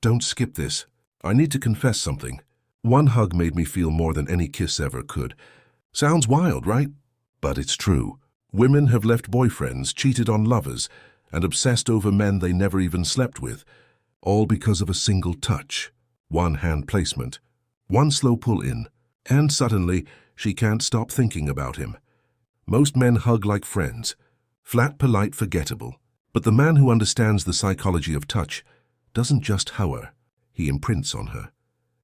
Don't skip this. I need to confess something. One hug made me feel more than any kiss ever could. Sounds wild, right? But it's true. Women have left boyfriends, cheated on lovers, and obsessed over men they never even slept with, all because of a single touch, one hand placement, one slow pull in, and suddenly she can't stop thinking about him. Most men hug like friends, flat, polite, forgettable. But the man who understands the psychology of touch doesn't just hug her, he imprints on her.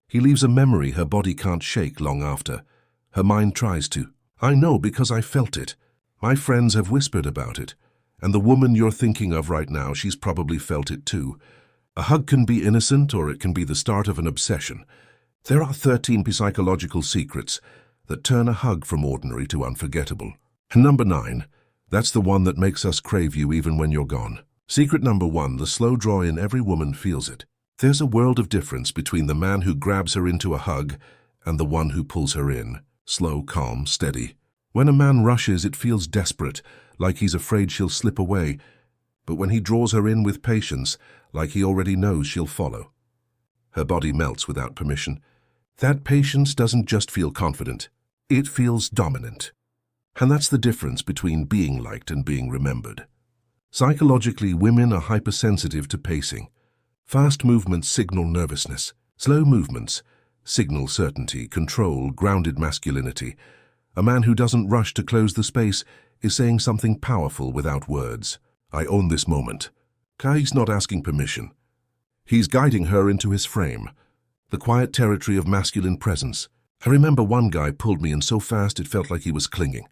He leaves a memory her body can't shake long after. Her mind tries to. I know because I felt it. My friends have whispered about it. And the woman you're thinking of right now, she's probably felt it too. A hug can be innocent or it can be the start of an obsession. There are 13 psychological secrets that turn a hug from ordinary to unforgettable. And number 9, that's the one that makes us crave you even when you're gone. Secret number 1, the slow draw in. Every woman feels it. There's a world of difference between the man who grabs her into a hug and the one who pulls her in. Slow, calm, steady. When a man rushes, it feels desperate, like he's afraid she'll slip away. But when he draws her in with patience, like he already knows she'll follow. Her body melts without permission. That patience doesn't just feel confident, it feels dominant. And that's the difference between being liked and being remembered. Psychologically, women are hypersensitive to pacing. Fast movements signal nervousness. Slow movements signal certainty, control, grounded masculinity. A man who doesn't rush to close the space is saying something powerful without words. I own this moment. Kai's not asking permission. He's guiding her into his frame, the quiet territory of masculine presence. I remember one guy pulled me in so fast it felt like he was clinging.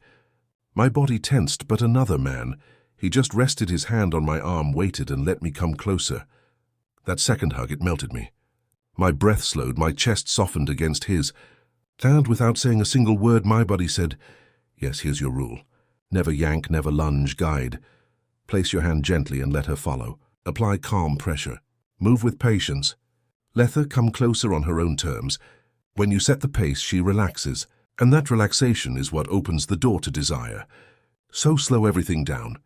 My body tensed, but another man, he just rested his hand on my arm, waited, and let me come closer. That second hug, it melted me. My breath slowed, my chest softened against his. And without saying a single word, my body said, yes, here's your rule. Never yank, never lunge, guide. Place your hand gently and let her follow. Apply calm pressure. Move with patience. Let her come closer on her own terms. When you set the pace, she relaxes, and that relaxation is what opens the door to desire. So slow everything down.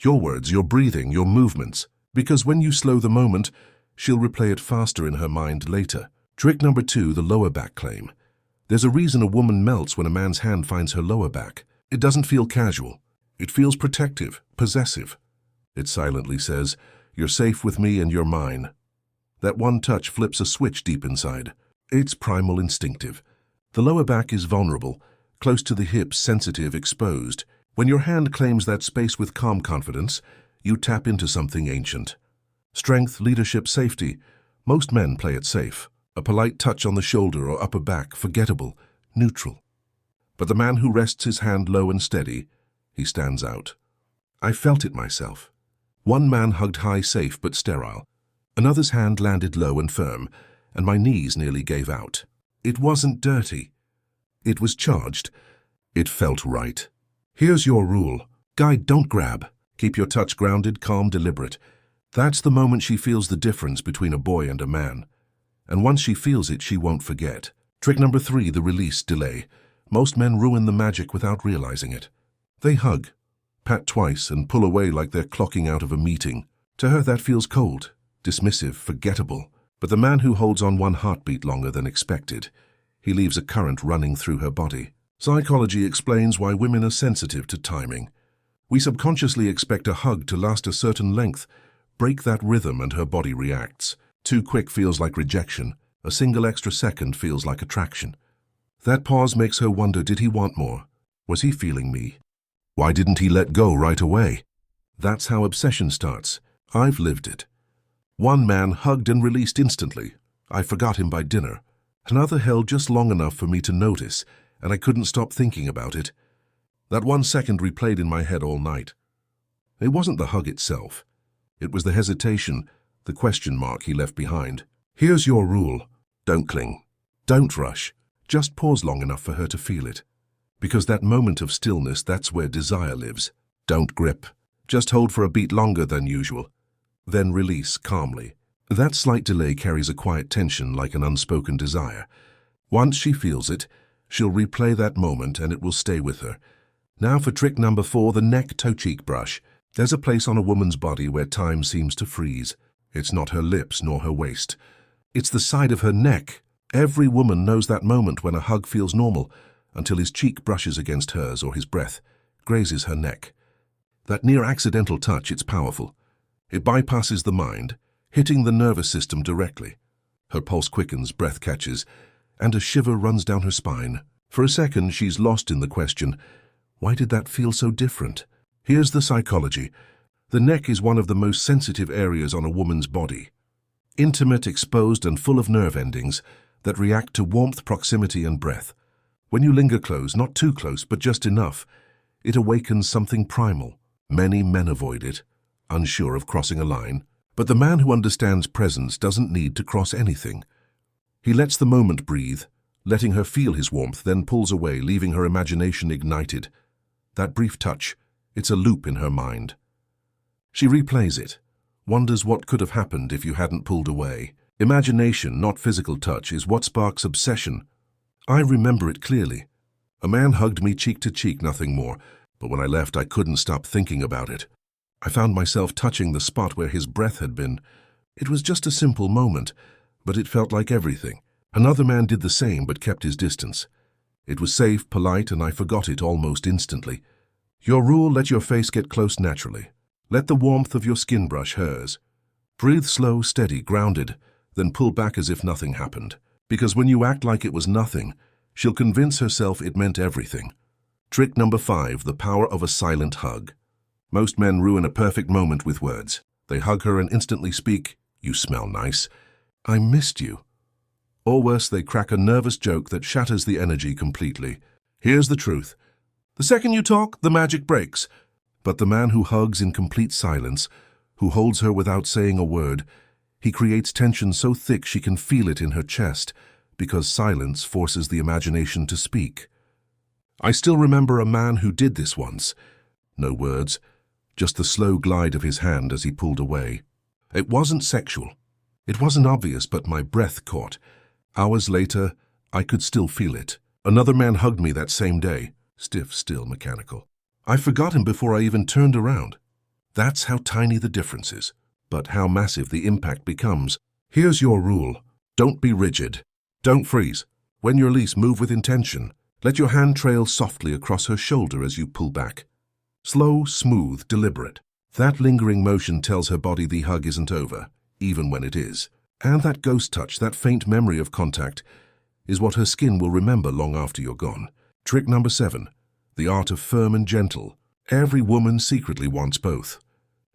Your words, your breathing, your movements. Because when you slow the moment, she'll replay it faster in her mind later. Trick number 2, the lower back claim. There's a reason a woman melts when a man's hand finds her lower back. It doesn't feel casual. It feels protective, possessive. It silently says, you're safe with me and you're mine. That one touch flips a switch deep inside. It's primal, instinctive. The lower back is vulnerable, close to the hips, sensitive, exposed. When your hand claims that space with calm confidence, you tap into something ancient. Strength, leadership, safety. Most men play it safe. A polite touch on the shoulder or upper back, forgettable, neutral. But the man who rests his hand low and steady, he stands out. I felt it myself. One man hugged high, safe but sterile. Another's hand landed low and firm, and my knees nearly gave out. It wasn't dirty. It was charged. It felt right. Here's your rule. Guide, don't grab. Keep your touch grounded, calm, deliberate. That's the moment she feels the difference between a boy and a man. And once she feels it, she won't forget. Trick number 3, the release delay. Most men ruin the magic without realizing it. They hug, pat twice, and pull away like they're clocking out of a meeting. To her, that feels cold, dismissive, forgettable. But the man who holds on one heartbeat longer than expected, he leaves a current running through her body. Psychology explains why women are sensitive to timing. We subconsciously expect a hug to last a certain length. Break that rhythm and her body reacts. Too quick feels like rejection. A single extra second feels like attraction. That pause makes her wonder, did he want more? Was he feeling me? Why didn't he let go right away? That's how obsession starts. I've lived it. One man hugged and released instantly. I forgot him by dinner. Another held just long enough for me to notice, and I couldn't stop thinking about it. That 1 second replayed in my head all night. It wasn't the hug itself. It was the hesitation, the question mark he left behind. Here's your rule. Don't cling. Don't rush. Just pause long enough for her to feel it. Because that moment of stillness, that's where desire lives. Don't grip. Just hold for a beat longer than usual. Then release calmly. That slight delay carries a quiet tension like an unspoken desire. Once she feels it, she'll replay that moment and it will stay with her. Now for trick number 4, the neck toe-cheek brush. There's a place on a woman's body where time seems to freeze. It's not her lips nor her waist. It's the side of her neck. Every woman knows that moment when a hug feels normal, until his cheek brushes against hers or his breath grazes her neck. That near-accidental touch, it's powerful. It bypasses the mind, hitting the nervous system directly. Her pulse quickens, breath catches, and a shiver runs down her spine. For a second, she's lost in the question, why did that feel so different? Here's the psychology. The neck is one of the most sensitive areas on a woman's body. Intimate, exposed, and full of nerve endings that react to warmth, proximity, and breath. When you linger close, not too close, but just enough, it awakens something primal. Many men avoid it, unsure of crossing a line. But the man who understands presence doesn't need to cross anything. He lets the moment breathe, letting her feel his warmth, then pulls away, leaving her imagination ignited. That brief touch, it's a loop in her mind. She replays it, wonders what could have happened if you hadn't pulled away. Imagination, not physical touch, is what sparks obsession. I remember it clearly. A man hugged me cheek to cheek, nothing more, but when I left I couldn't stop thinking about it. I found myself touching the spot where his breath had been. It was just a simple moment, but it felt like everything. Another man did the same but kept his distance. It was safe, polite, and I forgot it almost instantly. Your rule: let your face get close naturally. Let the warmth of your skin brush hers. Breathe slow, steady, grounded, then pull back as if nothing happened. Because when you act like it was nothing, she'll convince herself it meant everything. Trick number 5, the power of a silent hug. Most men ruin a perfect moment with words. They hug her and instantly speak, "You smell nice," "I missed you." Or worse, they crack a nervous joke that shatters the energy completely. Here's the truth. The second you talk, the magic breaks. But the man who hugs in complete silence, who holds her without saying a word, he creates tension so thick she can feel it in her chest, because silence forces the imagination to speak. I still remember a man who did this once. No words, just the slow glide of his hand as he pulled away. It wasn't sexual. It wasn't obvious, but my breath caught. Hours later, I could still feel it. Another man hugged me that same day, stiff, still, mechanical. I forgot him before I even turned around. That's how tiny the difference is, but how massive the impact becomes. Here's your rule. Don't be rigid. Don't freeze. When you release, move with intention. Let your hand trail softly across her shoulder as you pull back. Slow, smooth, deliberate. That lingering motion tells her body the hug isn't over, even when it is. And that ghost touch, that faint memory of contact, is what her skin will remember long after you're gone. Trick number 7, the art of firm and gentle. Every woman secretly wants both.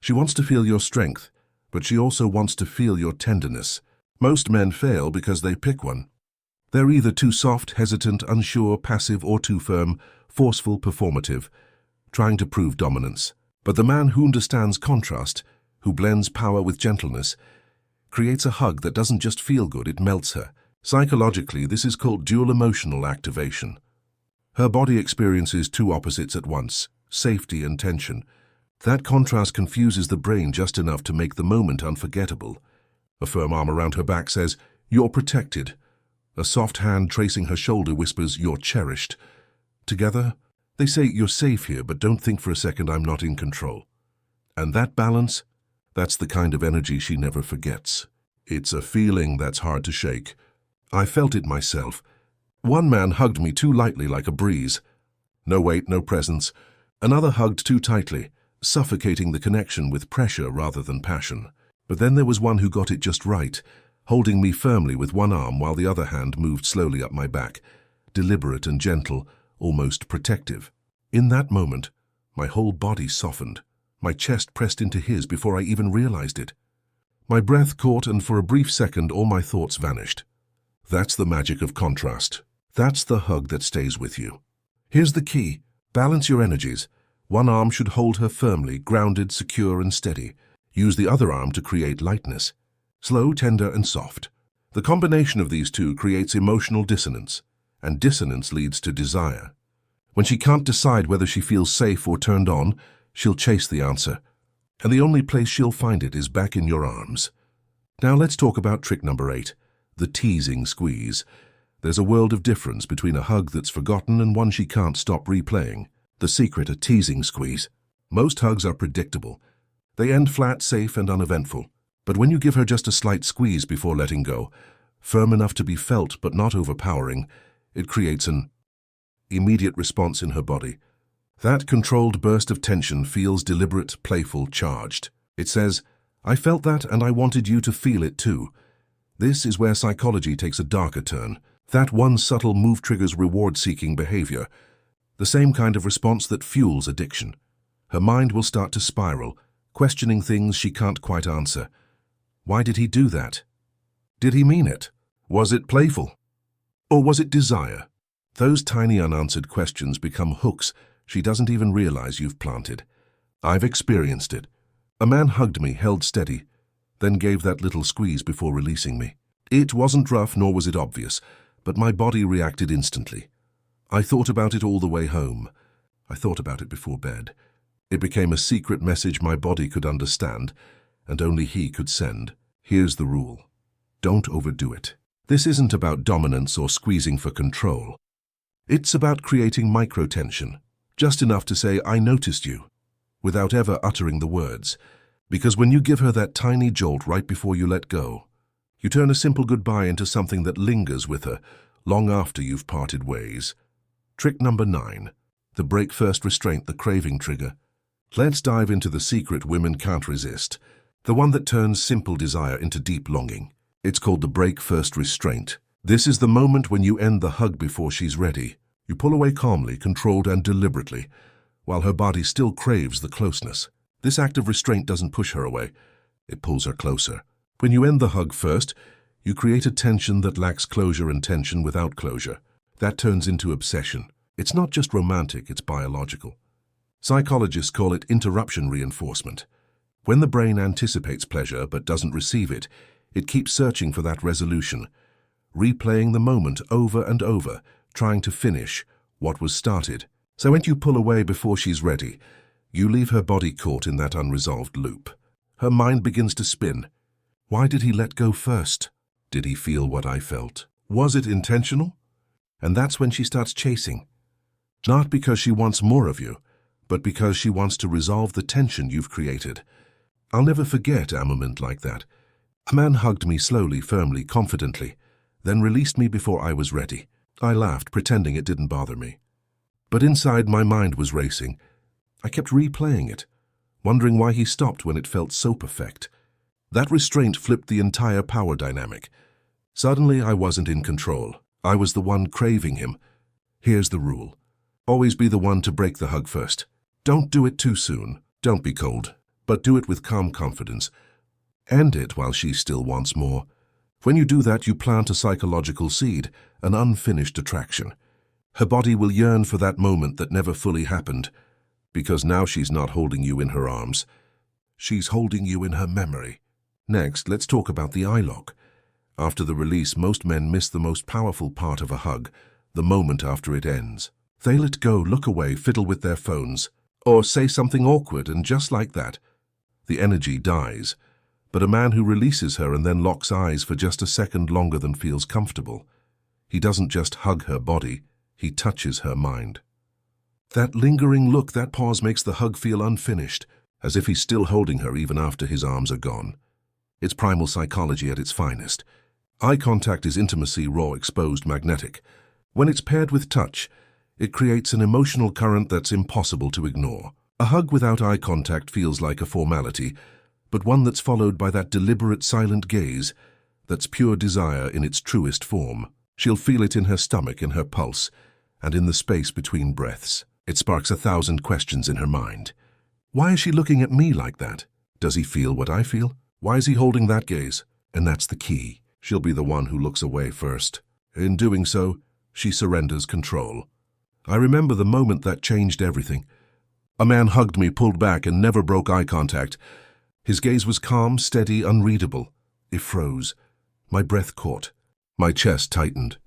She wants to feel your strength, but she also wants to feel your tenderness. Most men fail because they pick one. They're either too soft, hesitant, unsure, passive, or too firm, forceful, performative, trying to prove dominance. But the man who understands contrast, who blends power with gentleness, creates a hug that doesn't just feel good, it melts her. Psychologically, this is called dual emotional activation. Her body experiences two opposites at once, safety and tension. That contrast confuses the brain just enough to make the moment unforgettable. A firm arm around her back says, "You're protected." A soft hand tracing her shoulder whispers, "You're cherished." Together, they say, "You're safe here, but don't think for a second I'm not in control." And that balance, that's the kind of energy she never forgets. It's a feeling that's hard to shake. I felt it myself. One man hugged me too lightly, like a breeze. No weight, no presence. Another hugged too tightly, suffocating the connection with pressure rather than passion. But then there was one who got it just right, holding me firmly with one arm while the other hand moved slowly up my back, deliberate and gentle, almost protective. In that moment, my whole body softened. My chest pressed into his before I even realized it. My breath caught, and for a brief second all my thoughts vanished. That's the magic of contrast. That's the hug that stays with you. Here's the key. Balance your energies. One arm should hold her firmly, grounded, secure, and steady. Use the other arm to create lightness. Slow, tender, and soft. The combination of these two creates emotional dissonance, and dissonance leads to desire. When she can't decide whether she feels safe or turned on, she'll chase the answer, and the only place she'll find it is back in your arms. Now let's talk about trick number 8, the teasing squeeze. There's a world of difference between a hug that's forgotten and one she can't stop replaying. The secret, a teasing squeeze. Most hugs are predictable. They end flat, safe, and uneventful. But when you give her just a slight squeeze before letting go, firm enough to be felt but not overpowering, it creates an immediate response in her body. That controlled burst of tension feels deliberate, playful, charged. It says, "I felt that and I wanted you to feel it too." This is where psychology takes a darker turn. That one subtle move triggers reward-seeking behavior, the same kind of response that fuels addiction. Her mind will start to spiral, questioning things she can't quite answer. Why did he do that? Did he mean it? Was it playful? Or was it desire? Those tiny unanswered questions become hooks she doesn't even realize you've planted. I've experienced it. A man hugged me, held steady, then gave that little squeeze before releasing me. It wasn't rough, nor was it obvious, but my body reacted instantly. I thought about it all the way home. I thought about it before bed. It became a secret message my body could understand, and only he could send. Here's the rule. Don't overdo it. This isn't about dominance or squeezing for control. It's about creating micro-tension, just enough to say, "I noticed you," without ever uttering the words. Because when you give her that tiny jolt right before you let go, you turn a simple goodbye into something that lingers with her long after you've parted ways. Trick number 9. The break-first restraint, the craving trigger. Let's dive into the secret women can't resist, the one that turns simple desire into deep longing. It's called the break-first restraint. This is the moment when you end the hug before she's ready. You pull away calmly, controlled and deliberately, while her body still craves the closeness. This act of restraint doesn't push her away. It pulls her closer. When you end the hug first, you create a tension that lacks closure and tension without closure. That turns into obsession. It's not just romantic, it's biological. Psychologists call it interruption reinforcement. When the brain anticipates pleasure but doesn't receive it, it keeps searching for that resolution, replaying the moment over and over, trying to finish what was started. So when you pull away before she's ready, you leave her body caught in that unresolved loop. Her mind begins to spin. Why did he let go first? Did he feel what I felt? Was it intentional? And that's when she starts chasing. Not because she wants more of you, but because she wants to resolve the tension you've created. I'll never forget a moment like that. A man hugged me slowly, firmly, confidently, then released me before I was ready. I laughed, pretending it didn't bother me. But inside, my mind was racing. I kept replaying it, wondering why he stopped when it felt so perfect. That restraint flipped the entire power dynamic. Suddenly, I wasn't in control. I was the one craving him. Here's the rule. Always be the one to break the hug first. Don't do it too soon. Don't be cold, but do it with calm confidence. End it while she still wants more. When you do that, you plant a psychological seed, an unfinished attraction. Her body will yearn for that moment that never fully happened, because now she's not holding you in her arms. She's holding you in her memory. Next, let's talk about the eye lock. After the release, most men miss the most powerful part of a hug, the moment after it ends. They let go, look away, fiddle with their phones, or say something awkward, and just like that, the energy dies. But a man who releases her and then locks eyes for just a second longer than feels comfortable, he doesn't just hug her body, he touches her mind. That lingering look, that pause makes the hug feel unfinished, as if he's still holding her even after his arms are gone. It's primal psychology at its finest. Eye contact is intimacy, raw, exposed, magnetic. When it's paired with touch, it creates an emotional current that's impossible to ignore. A hug without eye contact feels like a formality, but one that's followed by that deliberate, silent gaze, that's pure desire in its truest form. She'll feel it in her stomach, in her pulse, and in the space between breaths. It sparks 1,000 questions in her mind. Why is she looking at me like that? Does he feel what I feel? Why is he holding that gaze? And that's the key. She'll be the one who looks away first. In doing so, she surrenders control. I remember the moment that changed everything. A man hugged me, pulled back, and never broke eye contact. His gaze was calm, steady, unreadable. It froze. My breath caught. My chest tightened.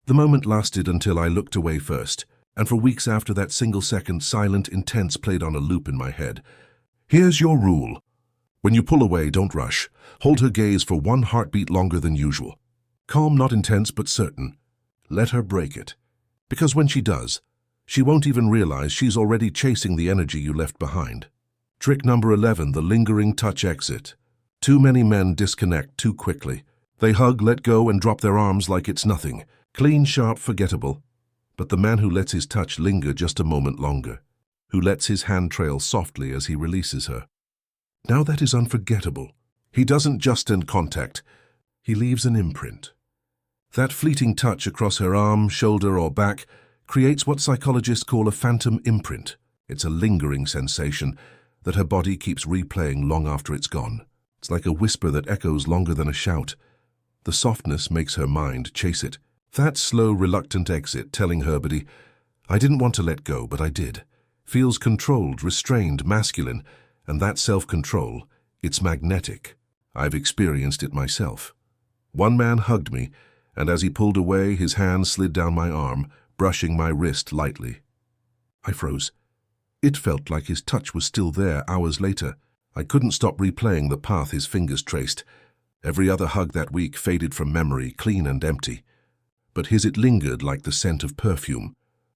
The moment lasted until I looked away first, and for weeks after that single second, silent, intense played on a loop in my head. Here's your rule. When you pull away, don't rush. Hold her gaze for one heartbeat longer than usual. Calm, not intense, but certain. Let her break it. Because when she does, she won't even realize she's already chasing the energy you left behind. Trick number 11, the lingering touch exit. Too many men disconnect too quickly. They hug, let go, and drop their arms like it's nothing. Clean, sharp, forgettable. But the man who lets his touch linger just a moment longer, who lets his hand trail softly as he releases her. Now that is unforgettable. He doesn't just end contact, he leaves an imprint. That fleeting touch across her arm, shoulder, or back creates what psychologists call a phantom imprint. It's a lingering sensation that her body keeps replaying long after it's gone. It's like a whisper that echoes longer than a shout. The softness makes her mind chase it. That slow, reluctant exit telling her body, I didn't want to let go, but I did, feels controlled, restrained, masculine, and that self-control, it's magnetic. I've experienced it myself. One man hugged me, and as he pulled away, his hand slid down my arm, brushing my wrist lightly. I froze. It felt like his touch was still there hours later. I couldn't stop replaying the path his fingers traced. Every other hug that week faded from memory, clean and empty. But his it lingered like the scent of perfume.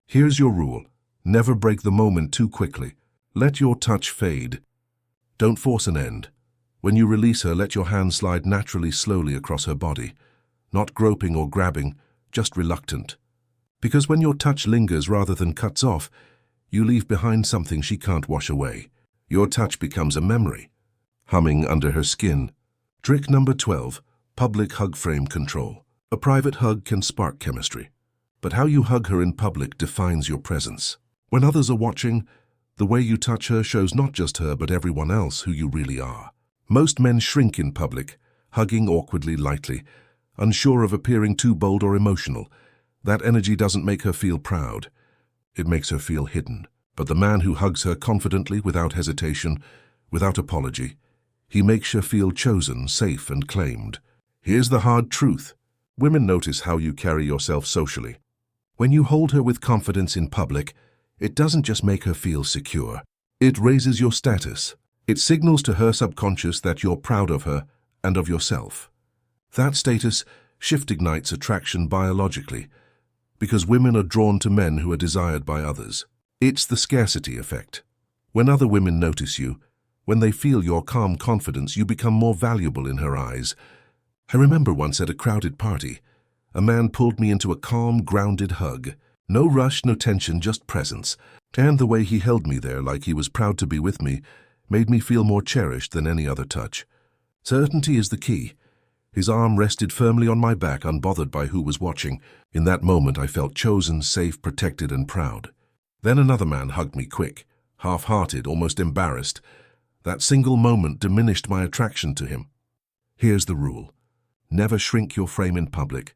Here's your rule. Never break the moment too quickly. Let your touch fade. Don't force an end. When you release her, let your hand slide naturally, slowly across her body. Not groping or grabbing, just reluctant. Because when your touch lingers rather than cuts off, you leave behind something she can't wash away. Your touch becomes a memory, humming under her skin. Trick number 12, public hug frame control. A private hug can spark chemistry, but how you hug her in public defines your presence. When others are watching, the way you touch her shows not just her but everyone else who you really are. Most men shrink in public, hugging awkwardly, lightly, unsure of appearing too bold or emotional. That energy doesn't make her feel proud. It makes her feel hidden. But the man who hugs her confidently, without hesitation, without apology, he makes her feel chosen, safe, and claimed. Here's the hard truth. Women notice how you carry yourself socially. When you hold her with confidence in public, it doesn't just make her feel secure. It raises your status. It signals to her subconscious that you're proud of her and of yourself. That status shift ignites attraction biologically, because women are drawn to men who are desired by others. It's the scarcity effect. When other women notice you, when they feel your calm confidence, you become more valuable in her eyes. I remember once at a crowded party, a man pulled me into a calm, grounded hug. No rush, no tension, just presence. And the way he held me there like he was proud to be with me made me feel more cherished than any other touch. Certainty is the key. His arm rested firmly on my back, unbothered by who was watching. In that moment, I felt chosen, safe, protected, and proud. Then another man hugged me quick, half-hearted, almost embarrassed. That single moment diminished my attraction to him. Here's the rule. Never shrink your frame in public.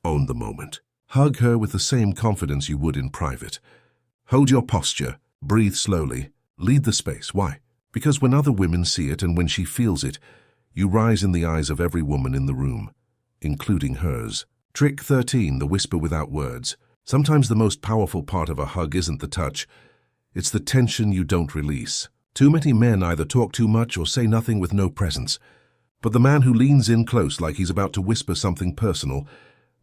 Own the moment. Hug her with the same confidence you would in private. Hold your posture. Breathe slowly. Lead the space. Why? Because when other women see it and when she feels it, you rise in the eyes of every woman in the room, including hers. Trick 13, the whisper without words. Sometimes the most powerful part of a hug isn't the touch. It's the tension you don't release. Too many men either talk too much or say nothing with no presence. But the man who leans in close like he's about to whisper something personal,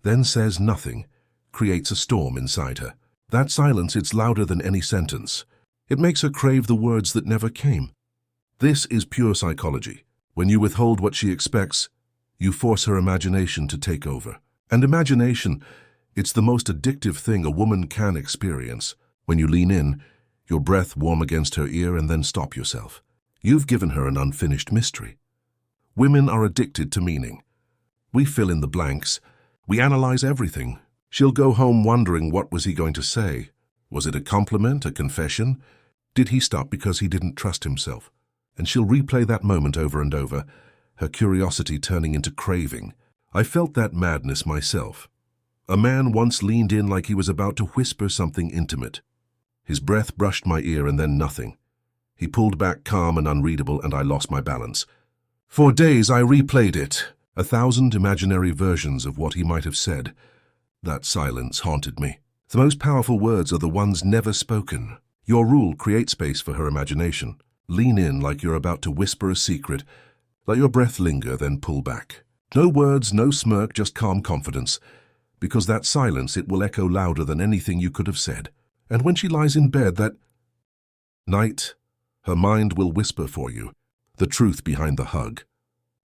then says nothing, creates a storm inside her. That silence, it's louder than any sentence. It makes her crave the words that never came. This is pure psychology. When you withhold what she expects, you force her imagination to take over. And imagination, it's the most addictive thing a woman can experience. When you lean in, your breath warm against her ear, and then stop yourself. You've given her an unfinished mystery. Women are addicted to meaning. We fill in the blanks. We analyze everything. She'll go home wondering, what was he going to say? Was it a compliment, a confession? Did he stop because he didn't trust himself? And she'll replay that moment over and over, her curiosity turning into craving. I felt that madness myself. A man once leaned in like he was about to whisper something intimate. His breath brushed my ear and then nothing. He pulled back calm and unreadable, and I lost my balance. For days I replayed it, 1,000 imaginary versions of what he might have said. That silence haunted me. The most powerful words are the ones never spoken. Your rule: create space for her imagination. Lean in like you're about to whisper a secret. Let your breath linger, then pull back. No words, no smirk, just calm confidence. Because that silence, it will echo louder than anything you could have said. And when she lies in bed that night, her mind will whisper for you the truth behind the hug.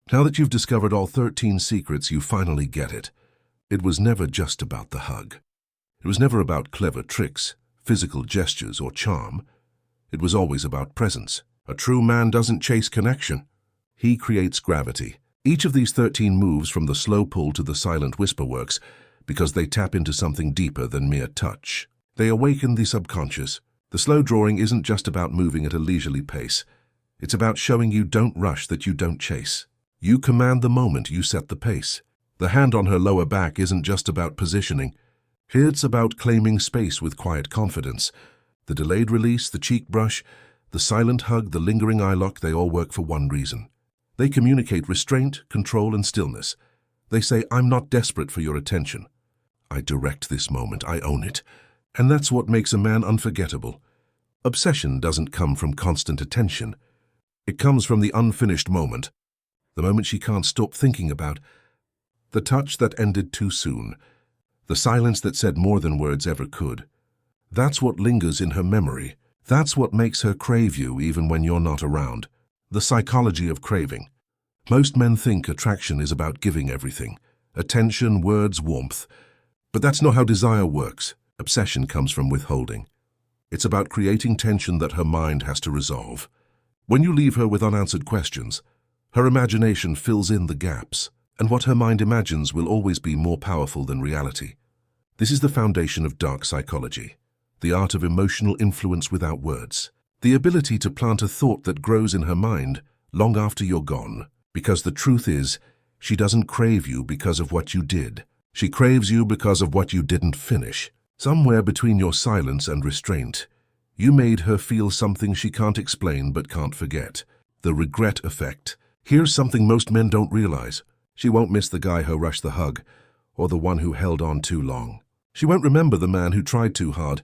Now that you've discovered all 13 secrets, you finally get it. It was never just about the hug. It was never about clever tricks, physical gestures, or charm. It was always about presence. A true man doesn't chase connection. He creates gravity. Each of these 13 moves, from the slow pull to the silent whisper, works because they tap into something deeper than mere touch. They awaken the subconscious. The slow drawing isn't just about moving at a leisurely pace. It's about showing you don't rush, that you don't chase. You command the moment, you set the pace. The hand on her lower back isn't just about positioning. It's about claiming space with quiet confidence. The delayed release, the cheek brush, the silent hug, the lingering eye lock, they all work for one reason. They communicate restraint, control, and stillness. They say, I'm not desperate for your attention. I direct this moment, I own it. And that's what makes a man unforgettable. Obsession doesn't come from constant attention. It comes from the unfinished moment, the moment she can't stop thinking about, the touch that ended too soon, the silence that said more than words ever could. That's what lingers in her memory. That's what makes her crave you even when you're not around. The psychology of craving. Most men think attraction is about giving everything. Attention, words, warmth. But that's not how desire works. Obsession comes from withholding. It's about creating tension that her mind has to resolve. When you leave her with unanswered questions, her imagination fills in the gaps, and what her mind imagines will always be more powerful than reality. This is the foundation of dark psychology, the art of emotional influence without words, the ability to plant a thought that grows in her mind long after you're gone. Because the truth is, she doesn't crave you because of what you did. She craves you because of what you didn't finish. Somewhere between your silence and restraint, you made her feel something she can't explain but can't forget. The regret effect. Here's something most men don't realize. She won't miss the guy who rushed the hug, or the one who held on too long. She won't remember the man who tried too hard,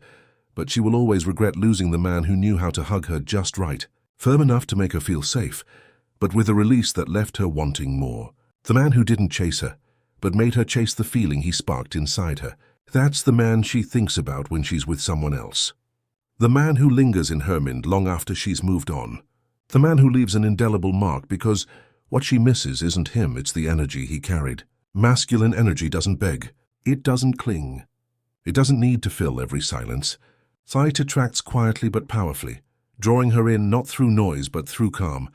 but she will always regret losing the man who knew how to hug her just right, firm enough to make her feel safe, but with a release that left her wanting more. The man who didn't chase her, but made her chase the feeling he sparked inside her. That's the man she thinks about when she's with someone else. The man who lingers in her mind long after she's moved on. The man who leaves an indelible mark because what she misses isn't him, it's the energy he carried. Masculine energy doesn't beg. It doesn't cling. It doesn't need to fill every silence. Sight attracts quietly but powerfully, drawing her in not through noise but through calm.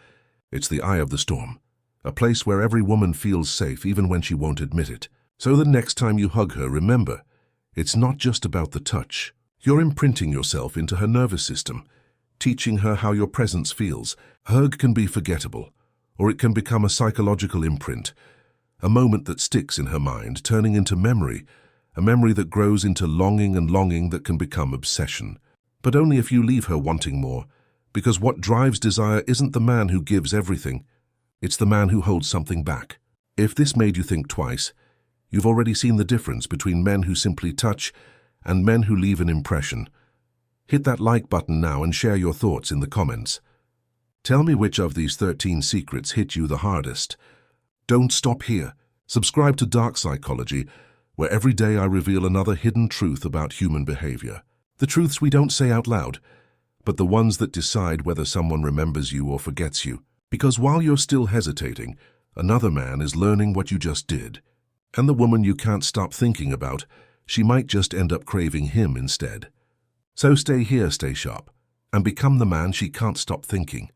It's the eye of the storm, a place where every woman feels safe even when she won't admit it. So the next time you hug her, remember, it's not just about the touch. You're imprinting yourself into her nervous system, teaching her how your presence feels. A hug can be forgettable, or it can become a psychological imprint, a moment that sticks in her mind, turning into memory, a memory that grows into longing, and longing that can become obsession. But only if you leave her wanting more, because what drives desire isn't the man who gives everything, it's the man who holds something back. If this made you think twice, you've already seen the difference between men who simply touch and men who leave an impression. Hit that like button now and share your thoughts in the comments. Tell me which of these 13 secrets hit you the hardest. Don't stop here. Subscribe to Dark Psychology, where every day I reveal another hidden truth about human behavior. The truths we don't say out loud, but the ones that decide whether someone remembers you or forgets you. Because while you're still hesitating, another man is learning what you just did. And the woman you can't stop thinking about, she might just end up craving him instead. So stay here, stay sharp, and become the man she can't stop thinking.